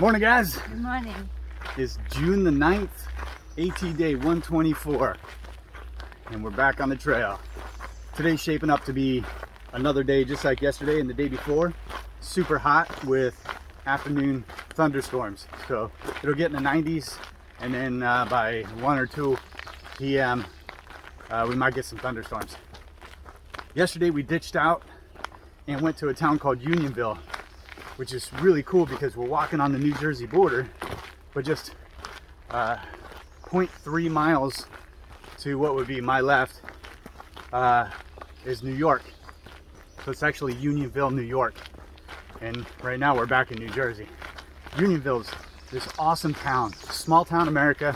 Morning, guys. Good morning. It's June the 9th, AT day 124, and we're back on the trail. Today's shaping up to be another day just like yesterday and the day before. Super hot with afternoon thunderstorms. So it'll get in the 90s, and then by 1 or 2 p.m. We might get some thunderstorms. Yesterday we ditched out and went to a town called Unionville, which is really cool because we're walking on the New Jersey border, but just 0.3 miles to what would be my left is New York. So it's actually Unionville, New York. And right now we're back in New Jersey. Unionville's this awesome town, small town America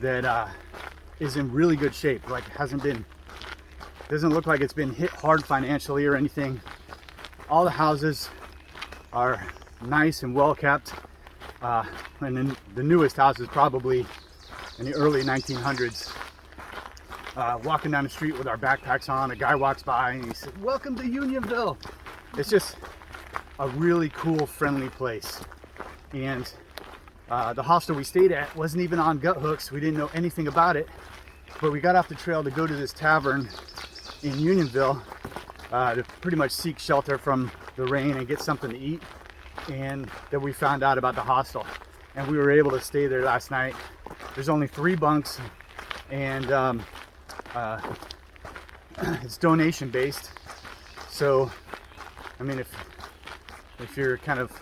that is in really good shape. Like doesn't look like it's been hit hard financially or anything. All the houses are nice and well kept, and then the newest house is probably in the early 1900s. Walking down the street with our backpacks on, a guy walks by and he said, "Welcome to Unionville." It's just a really cool, friendly place. And the hostel we stayed at wasn't even on gut hooks. We didn't know anything about it, but we got off the trail to go to this tavern in Unionville to pretty much seek shelter from the rain and get something to eat. And then we found out about the hostel, and we were able to stay there last night. There's only 3 bunks, and it's donation based. So I mean, if you're kind of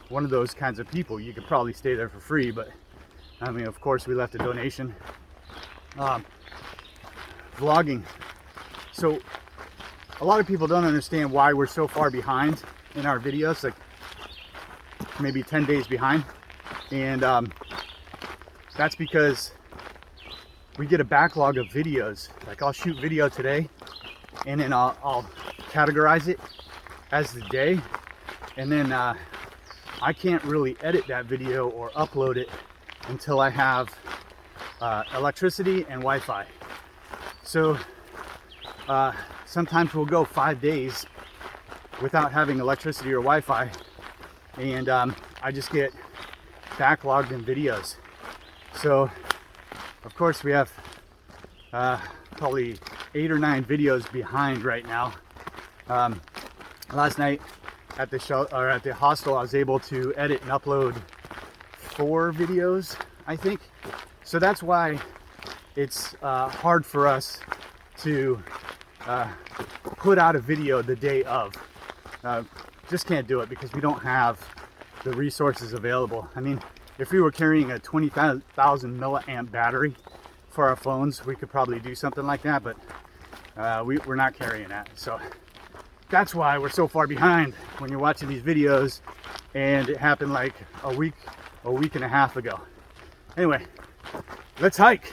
one of those kinds of people, you could probably stay there for free, but I mean, of course we left a donation. Vlogging. So a lot of people don't understand why we're so far behind in our videos, like maybe 10 days behind. And that's because we get a backlog of videos. Like I'll shoot video today, and then I'll categorize it as the day, and then I can't really edit that video or upload it until I have electricity and Wi-Fi. So sometimes we'll go 5 days without having electricity or Wi-Fi, and I just get backlogged in videos. So of course we have probably 8 or 9 videos behind right now. Last night at the hostel I was able to edit and upload 4 videos, I think. So that's why it's hard for us to put out a video the day of. Just can't do it because we don't have the resources available. I mean, if we were carrying a 20,000 milliamp battery for our phones, we could probably do something like that, but we're not carrying that. So that's why we're so far behind when you're watching these videos, and it happened like a week and a half ago. Anyway, let's hike.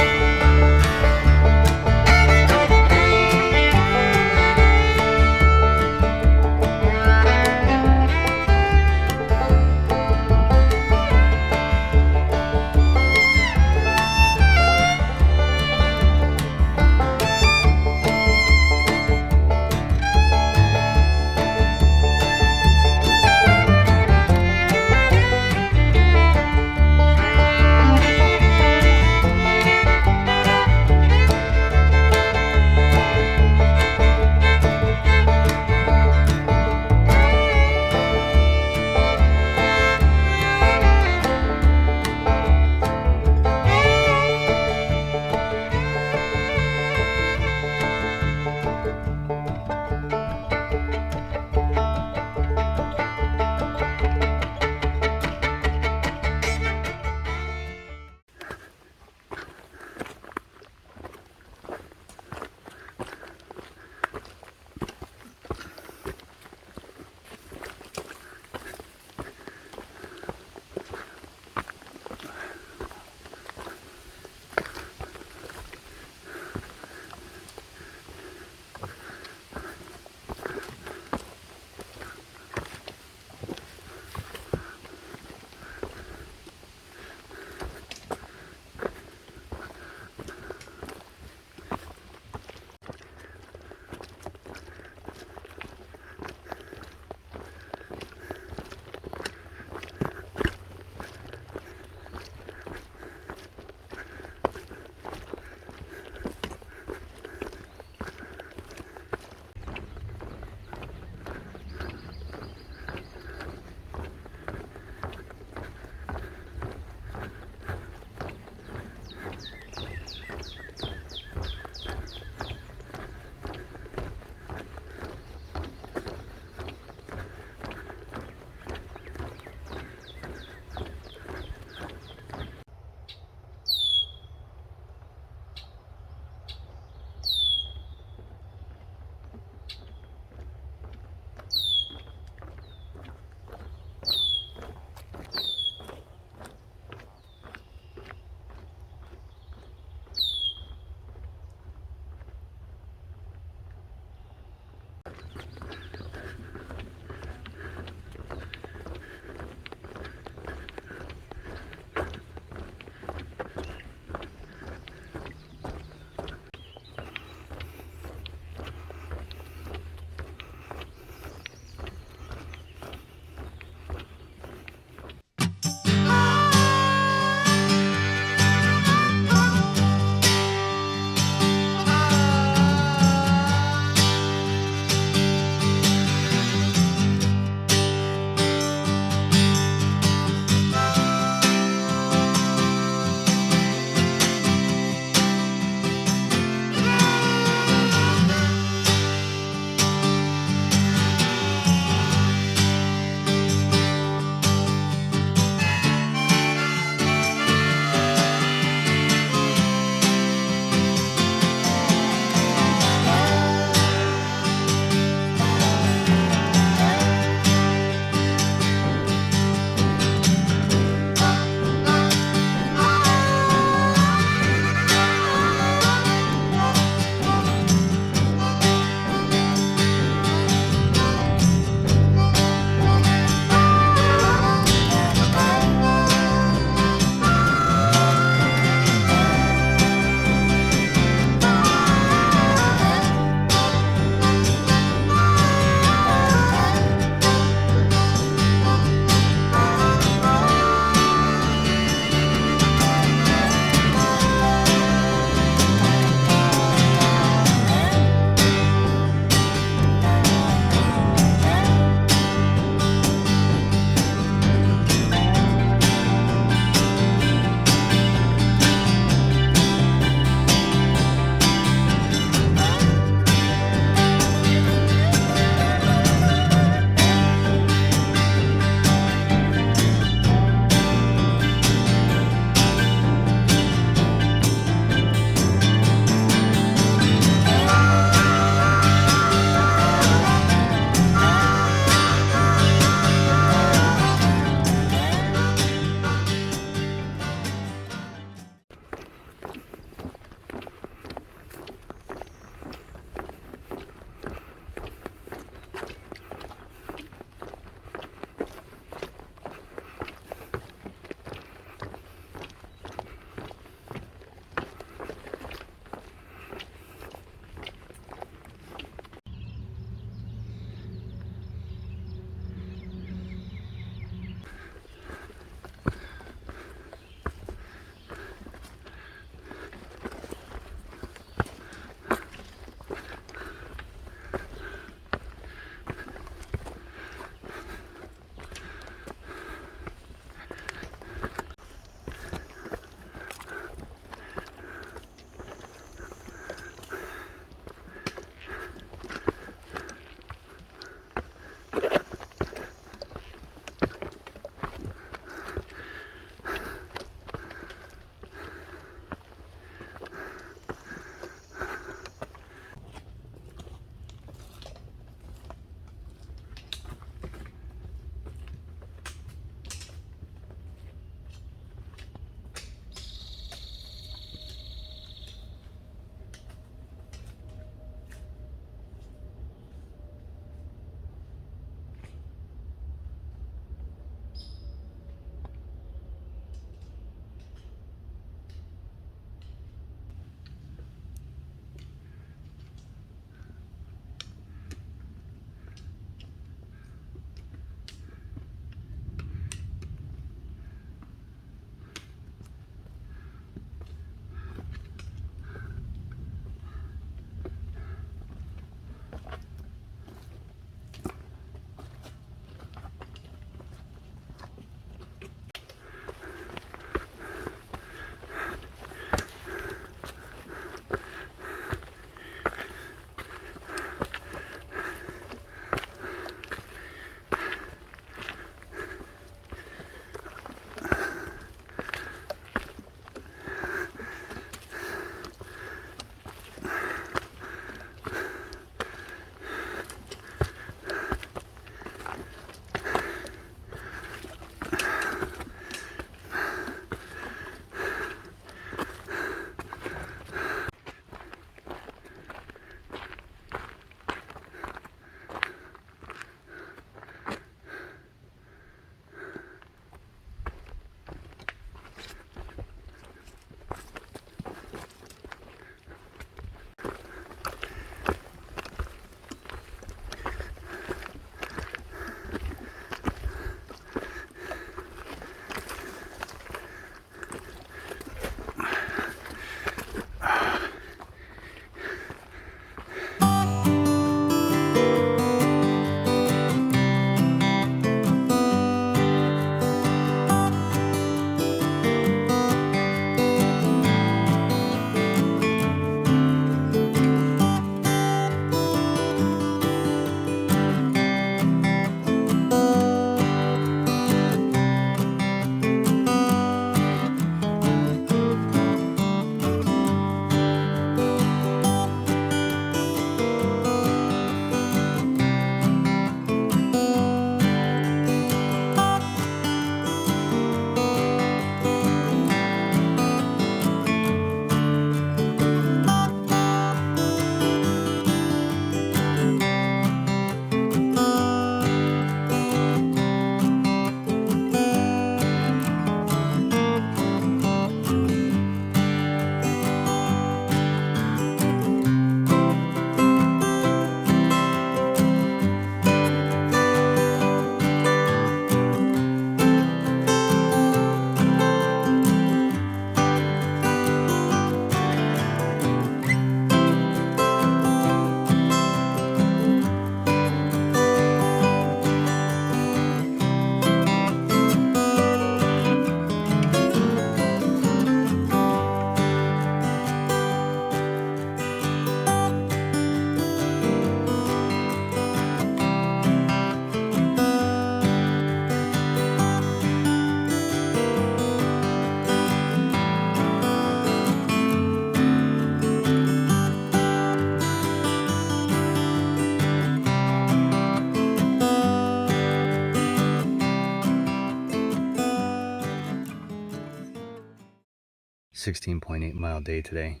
16.8 mile day today.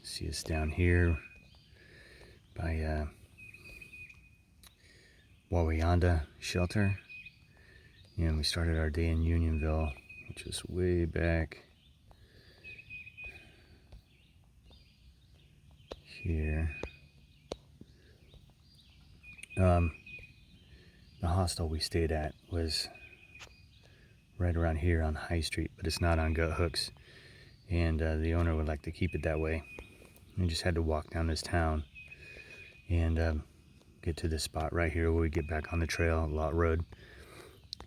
See us down here by Wawayanda shelter. And we started our day in Unionville, which is way back here. The hostel we stayed at was right around here on High Street, but it's not on gut hooks, and the owner would like to keep it that way. We just had to walk down this town and get to this spot right here where we get back on the trail, Lot Road.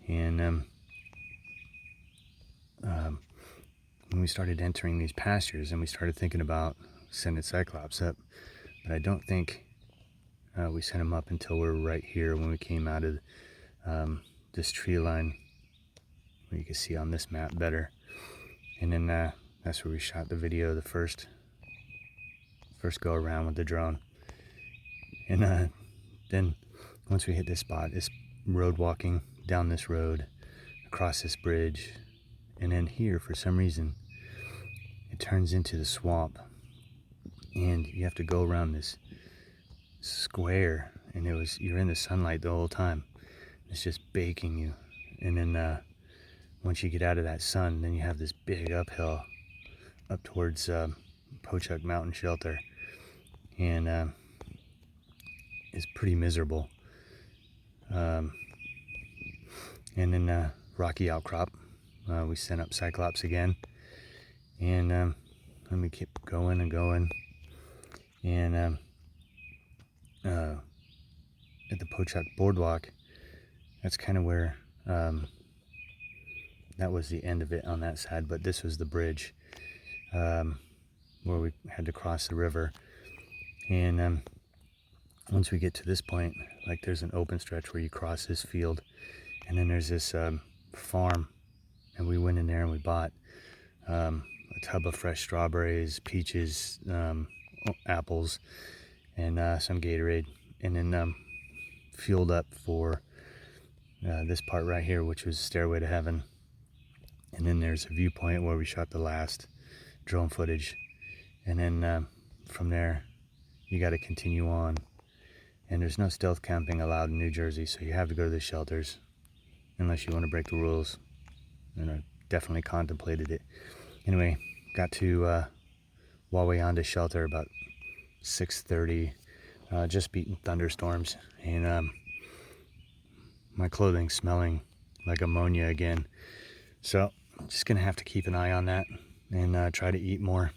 And when we started entering these pastures, and we started thinking about sending Cyclops up, but I don't think we sent him up until we were right here when we came out of this tree line, where you can see on this map better. And then that's where we shot the video, the first go around with the drone. And then once we hit this spot, it's road walking down this road, across this bridge, and then here for some reason it turns into the swamp, and you have to go around this square, and you're in the sunlight the whole time. It's just baking you. And then once you get out of that sun, then you have this big uphill up towards Pochuck Mountain Shelter, and it's pretty miserable. And then rocky outcrop, we sent up Cyclops again, and then we kept going and going, and at the Pochuck Boardwalk, that's kind of where that was the end of it on that side, but this was the bridge where we had to cross the river. And once we get to this point, like, there's an open stretch where you cross this field, and then there's this farm, and we went in there and we bought a tub of fresh strawberries, peaches, apples, and some Gatorade, and then fueled up for this part right here, which was Stairway to Heaven. And then there's a viewpoint where we shot the last drone footage, and then from there you got to continue on, and there's no stealth camping allowed in New Jersey, so you have to go to the shelters unless you want to break the rules, and I definitely contemplated it. Anyway, got to Wawayanda shelter about 6:30, just beating thunderstorms, and my clothing's smelling like ammonia again, so I'm just gonna have to keep an eye on that and try to eat more.